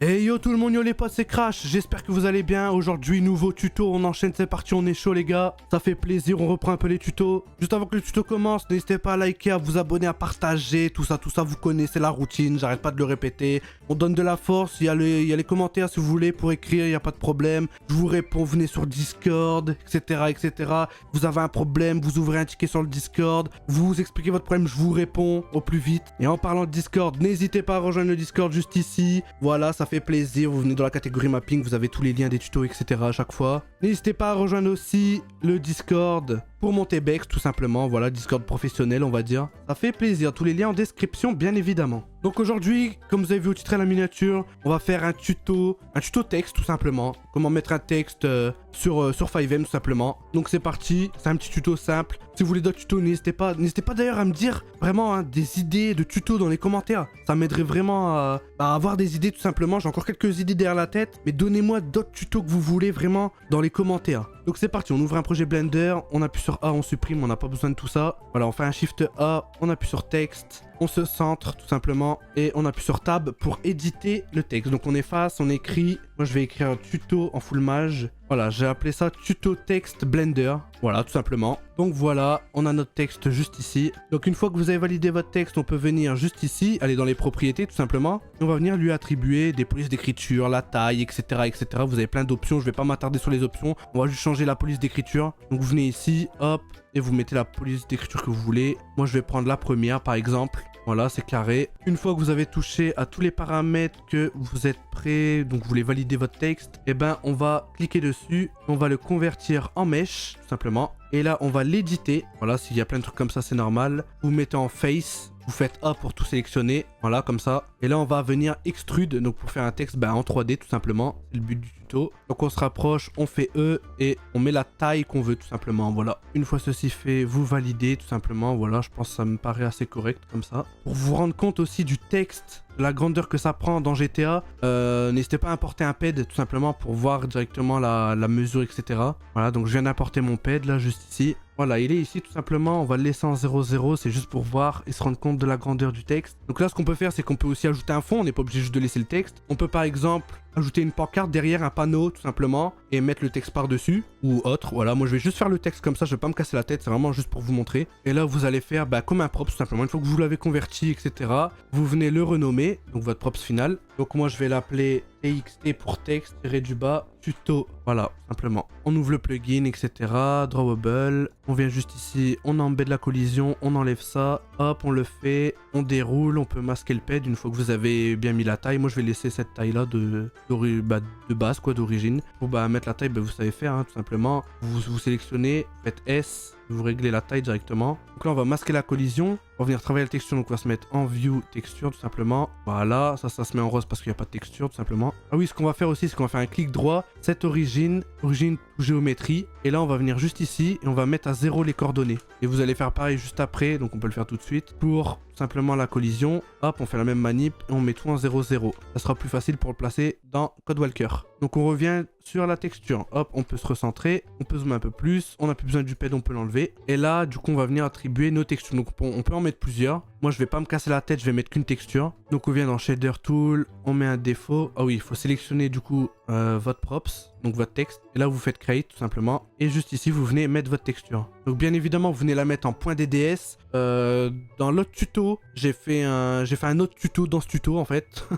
Hey yo tout le monde, yo les potes, c'est Crash, j'espère que vous allez bien. Aujourd'hui, nouveau tuto, on enchaîne, c'est parti, on est chaud les gars. Ça fait plaisir, on reprend un peu les tutos. Juste avant que le tuto commence, n'hésitez pas à liker, à vous abonner, à partager, tout ça, vous connaissez la routine, j'arrête pas de le répéter. On donne de la force, il y a les commentaires si vous voulez pour écrire, il n'y a pas de problème. Je vous réponds, venez sur Discord, etc. Vous avez un problème, vous ouvrez un ticket sur le Discord, vous expliquez votre problème, je vous réponds au plus vite. Et en parlant de Discord, n'hésitez pas à rejoindre le Discord juste ici. Voilà, ça fait plaisir, vous venez dans la catégorie mapping, vous avez tous les liens des tutos, etc. à chaque fois. N'hésitez pas à rejoindre aussi le Discord pour monter Bex, tout simplement. Voilà, Discord professionnel, on va dire. Ça fait plaisir, tous les liens en description, bien évidemment. Donc aujourd'hui, comme vous avez vu au titre et la miniature, on va faire un tuto texte, tout simplement. Comment mettre un texte sur 5M, tout simplement. Donc c'est parti, c'est un petit tuto simple. Si vous voulez d'autres tutos, n'hésitez pas d'ailleurs à me dire vraiment hein, des idées de tutos dans les commentaires. Ça m'aiderait vraiment à avoir des idées, tout simplement. J'ai encore quelques idées derrière la tête, mais donnez-moi d'autres tutos que vous voulez vraiment dans les commentaires. Donc c'est parti, on ouvre un projet Blender, on appuie sur A, on supprime, on n'a pas besoin de tout ça. Voilà, on fait un Shift A, on appuie sur texte, on se centre tout simplement et on appuie sur Tab pour éditer le texte. Donc on efface, on écrit, moi je vais écrire un tuto en full mage. Voilà, j'ai appelé ça tuto texte Blender. Voilà, tout simplement. Donc voilà, on a notre texte juste ici. Donc une fois que vous avez validé votre texte, on peut venir juste ici, aller dans les propriétés tout simplement. Et on va venir lui attribuer des polices d'écriture, la taille, etc. Vous avez plein d'options, je vais pas m'attarder sur les options. On va juste changer la police d'écriture. Donc vous venez ici, hop, et vous mettez la police d'écriture que vous voulez. Moi je vais prendre la première par exemple. Voilà, c'est carré. Une fois que vous avez touché à tous les paramètres, que vous êtes prêt, donc vous voulez valider votre texte, et ben on va cliquer dessus, on va le convertir en mesh, tout simplement. Et là, on va l'éditer. Voilà, s'il y a plein de trucs comme ça, c'est normal. Vous mettez en face, vous faites A pour tout sélectionner. Voilà, comme ça. Et là, on va venir extrude, donc pour faire un texte en 3D, tout simplement. C'est le but du tuto. Donc on se rapproche, on fait E et on met la taille qu'on veut, tout simplement. Voilà. Une fois ceci fait, vous validez, tout simplement. Voilà, je pense que ça me paraît assez correct, comme ça. Pour vous rendre compte aussi du texte, de la grandeur que ça prend dans GTA, n'hésitez pas à importer un PED, tout simplement, pour voir directement la mesure, etc. Voilà, donc je viens d'importer mon PED, là, juste ici. Voilà, il est ici tout simplement, on va le laisser en 0,0, c'est juste pour voir et se rendre compte de la grandeur du texte. Donc là, ce qu'on peut faire, c'est qu'on peut aussi ajouter un fond, on n'est pas obligé juste de laisser le texte. On peut par exemple ajouter une pancarte derrière un panneau tout simplement et mettre le texte par-dessus ou autre. Voilà, moi je vais juste faire le texte comme ça, je vais pas me casser la tête, c'est vraiment juste pour vous montrer. Et là, vous allez faire comme un props tout simplement. Une fois que vous l'avez converti, etc., vous venez le renommer, donc votre props final. Donc moi, je vais l'appeler TXT pour texte, tiré du bas, tuto. Voilà, simplement. On ouvre le plugin, etc. Drawable. On vient juste ici, on embête la collision, on enlève ça. Hop, on le fait, on déroule, on peut masquer le pad une fois que vous avez bien mis la taille. Moi, je vais laisser cette taille-là de base, quoi, d'origine. Pour mettre la taille, vous savez faire, hein, tout simplement. Vous sélectionnez, faites S. Vous réglez la taille directement. Donc là, on va masquer la collision. On va venir travailler la texture. Donc on va se mettre en view texture tout simplement. Voilà, ça se met en rose parce qu'il n'y a pas de texture tout simplement. Ah oui, ce qu'on va faire aussi, c'est qu'on va faire un clic droit. Cette origine to géométrie. Et là, on va venir juste ici et on va mettre à 0 les coordonnées. Et vous allez faire pareil juste après. Donc on peut le faire tout de suite. Pour tout simplement la collision. Hop, on fait la même manip et on met tout en 0,0. Ça sera plus facile pour le placer dans CodeWalker. Donc on revient sur la texture. Hop, on peut se recentrer. On peut zoomer un peu plus. On n'a plus besoin du pad, on peut l'enlever. Et là, du coup, on va venir attribuer nos textures. Donc on peut en mettre plusieurs. Moi, je vais pas me casser la tête, je vais mettre qu'une texture. Donc on vient dans Shader Tool, on met un défaut. Ah oui, il faut sélectionner du coup votre props, donc votre texte. Et là, vous faites Create tout simplement. Et juste ici, vous venez mettre votre texture. Donc bien évidemment, vous venez la mettre en .dds. Dans l'autre tuto, j'ai fait un autre tuto dans ce tuto en fait.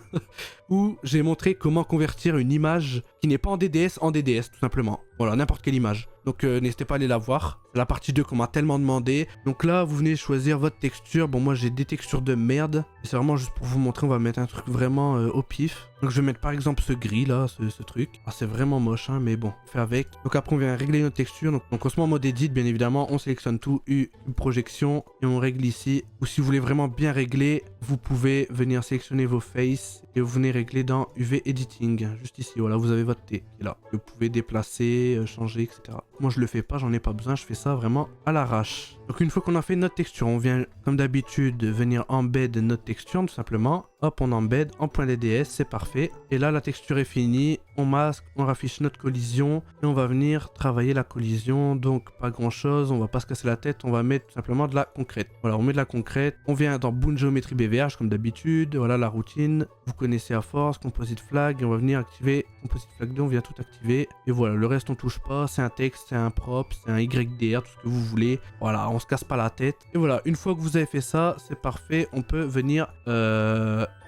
où j'ai montré comment convertir une image qui n'est pas en DDS tout simplement. Voilà, n'importe quelle image. Donc n'hésitez pas à aller la voir. C'est la partie 2 qu'on m'a tellement demandé. Donc là, vous venez choisir votre texture. Bon, moi j'ai des textures de merde. C'est vraiment juste pour vous montrer. On va mettre un truc vraiment au pif. Donc je vais mettre par exemple ce gris là, ce truc. Ah, c'est vraiment moche, hein, mais bon, on fait avec. Donc après, on vient régler notre texture. Donc on se met en mode edit, bien évidemment. On sélectionne tout, U, projection. Et on règle ici. Ou si vous voulez vraiment bien régler, vous pouvez venir sélectionner vos faces. Et vous venez régler dans UV Editing. Juste ici, voilà, vous avez votre T qui est là. Vous pouvez déplacer, changer, etc. moi je le fais pas, j'en ai pas besoin, je fais ça vraiment à l'arrache. Donc une fois qu'on a fait notre texture, on vient comme d'habitude venir embed notre texture tout simplement. Hop, on embed en .dds, c'est parfait. Et là la texture est finie, on masque, on raffiche notre collision et on va venir travailler la collision. Donc pas grand chose, on va pas se casser la tête, on va mettre tout simplement de la concrète. Voilà, on met de la concrète, on vient dans Boon Geometry BVH comme d'habitude, voilà la routine. Vous connaissez à force, Composite Flag, et on va venir activer Composite Flag 2, on vient tout activer. Et voilà, le reste on touche pas, c'est un texte, c'est un prop, c'est un YDR, tout ce que vous voulez. Voilà, on se casse pas la tête. Et voilà, une fois que vous avez fait ça, c'est parfait, on peut venir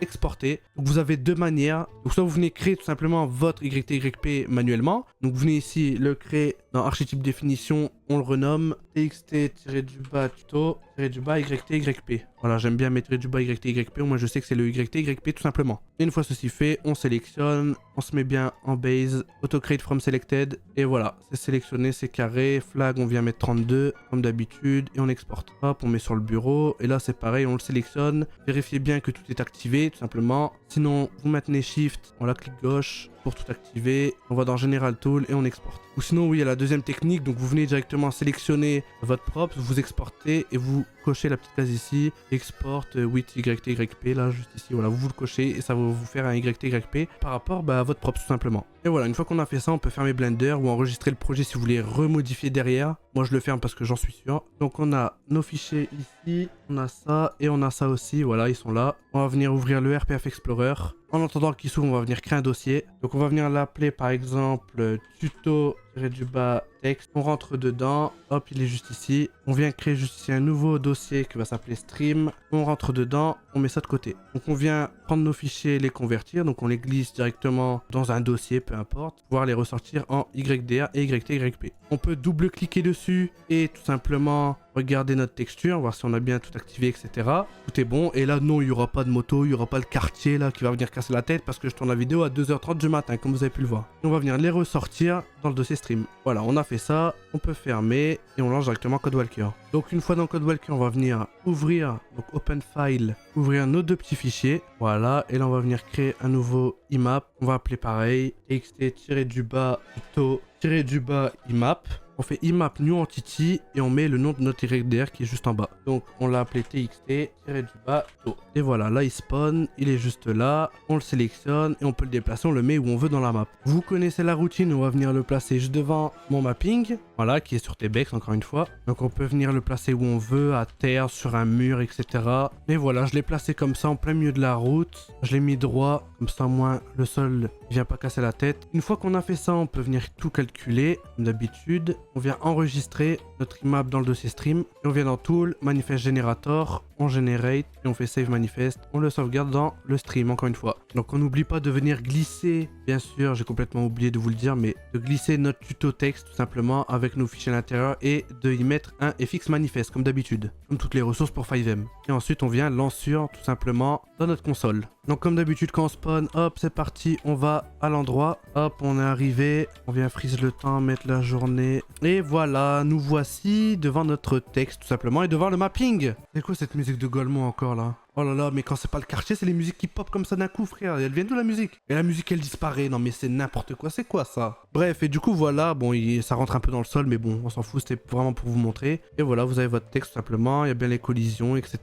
exporter. Donc vous avez deux manières. Donc soit vous venez créer tout simplement votre YTYP manuellement. Donc vous venez ici le créer dans archétype définition, on le renomme txt-tuto YTYP. Voilà, j'aime bien mettre YTYP, au moins je sais que c'est le YTYP tout simplement. Et une fois ceci fait, on sélectionne, on se met bien en base, auto-create from selected, et voilà, c'est sélectionné, c'est carré, flag, on vient mettre 32, comme d'habitude, et on exporte. Hop, on met sur le bureau, et là c'est pareil, on le sélectionne, vérifiez bien que tout est activé, tout simplement. Sinon, vous maintenez Shift, on la clique gauche, pour tout activer, on va dans General Tool et on exporte. Ou sinon, oui, il y a la deuxième technique, donc vous venez directement sélectionner votre prop, vous exportez et vous cochez la petite case ici, export with YTYP, là, juste ici, voilà, vous le cochez et ça va vous faire un YTYP par rapport à votre prop tout simplement. Et voilà, une fois qu'on a fait ça, on peut fermer Blender ou enregistrer le projet si vous voulez remodifier derrière. Moi, je le ferme parce que j'en suis sûr. Donc, on a nos fichiers ici, on a ça et on a ça aussi, voilà, ils sont là. On va venir ouvrir le RPF Explorer. En attendant qu'il s'ouvre, on va venir créer un dossier. Donc on va venir l'appeler par exemple tuto-texte. On rentre dedans. Hop, il est juste ici. On vient créer juste ici un nouveau dossier qui va s'appeler stream. On rentre dedans, on met ça de côté. Donc on vient prendre nos fichiers et les convertir. Donc on les glisse directement dans un dossier, peu importe. Pouvoir les ressortir en YDR et YTYP. On peut double-cliquer dessus et tout simplement regarder notre texture, voir si on a bien tout activé, etc. Tout est bon. Et là, non, il n'y aura pas de moto, il n'y aura pas le quartier là qui va venir casser la tête parce que je tourne la vidéo à 2h30 du matin, comme vous avez pu le voir. Et on va venir les ressortir dans le dossier stream. Voilà, on a fait ça. On peut fermer et on lance directement CodeWalker. Donc une fois dans CodeWalker, on va venir ouvrir, donc Open File, ouvrir nos deux petits fichiers. Voilà, et là on va venir créer un nouveau IMAP. On va appeler pareil, txt-tuto-IMAP. On fait IMAP New Entity et on met le nom de notre YDR qui est juste en bas. Donc on l'a appelé txt-to. Et voilà, là il spawn, il est juste là. On le sélectionne et on peut le déplacer, on le met où on veut dans la map. Vous connaissez la routine, on va venir le placer juste devant mon mapping. Voilà, qui est sur TBEX encore une fois. Donc on peut venir le placer où on veut, à terre, sur un mur, etc. Et voilà, je l'ai placé comme ça en plein milieu de la route. Je l'ai mis droit, comme ça au moins le sol ne vient pas casser la tête. Une fois qu'on a fait ça, on peut venir tout calculer, comme d'habitude. On vient enregistrer notre IMAP dans le dossier stream. Et on vient dans Tool, Manifest Generator, on generate et on fait Save Manifest. On le sauvegarde dans le stream, encore une fois. Donc on n'oublie pas de venir glisser, bien sûr, j'ai complètement oublié de vous le dire, mais de glisser notre tuto texte tout simplement avec nos fichiers à l'intérieur et de y mettre un FX Manifest, comme d'habitude, comme toutes les ressources pour 5M. Et ensuite, on vient l'ensure tout simplement dans notre console. Donc comme d'habitude, quand on spawn, hop, c'est parti, on va à l'endroit. Hop, on est arrivé, on vient freeze le temps, mettre la journée. Et voilà, nous voici devant notre texte tout simplement et devant le mapping. C'est quoi cette musique de Golemont encore là? Oh là là, mais quand c'est pas le quartier, c'est les musiques qui pop comme ça d'un coup, frère. Elle vient d'où la musique? Et la musique, elle disparaît. Non, mais c'est n'importe quoi. C'est quoi ça? Bref, et du coup, voilà. Bon, ça rentre un peu dans le sol, mais bon, on s'en fout. C'était vraiment pour vous montrer. Et voilà, vous avez votre texte tout simplement. Il y a bien les collisions, etc.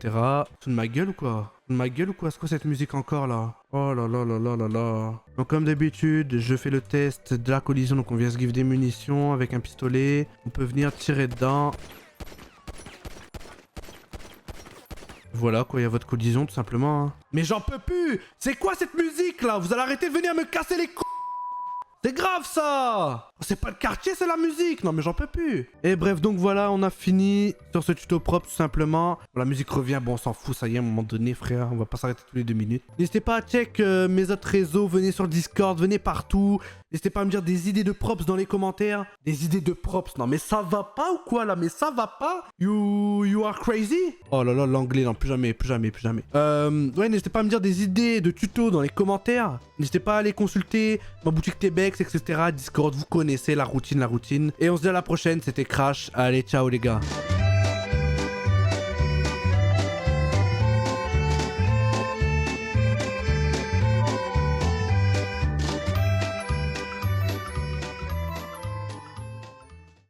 C'est de ma gueule ou quoi? De ma gueule ou quoi? C'est quoi cette musique encore là? Oh là là là là là là. Donc, comme d'habitude, je fais le test de la collision. Donc, on vient se give des munitions avec un pistolet. On peut venir tirer dedans. Voilà quoi, il y a votre collision tout simplement. Hein. Mais j'en peux plus! C'est quoi cette musique là? Vous allez arrêter de venir me casser les couilles! C'est grave ça! C'est pas le quartier, c'est la musique! Non mais j'en peux plus! Et bref, donc voilà, on a fini sur ce tuto propre tout simplement. La musique revient, bon on s'en fout, ça y est, à un moment donné frère, on va pas s'arrêter tous les 2 minutes. N'hésitez pas à check mes autres réseaux, venez sur le Discord, venez partout. N'hésitez pas à me dire des idées de props dans les commentaires. Des idées de props, non mais ça va pas ou quoi là? Mais ça va pas? You are crazy? Oh là là, l'anglais, non plus jamais, plus jamais, plus jamais. Ouais, n'hésitez pas à me dire des idées de tutos dans les commentaires. N'hésitez pas à aller consulter ma boutique TBEX, etc. Discord, vous connaissez la routine. Et on se dit à la prochaine, c'était Crash. Allez, ciao les gars.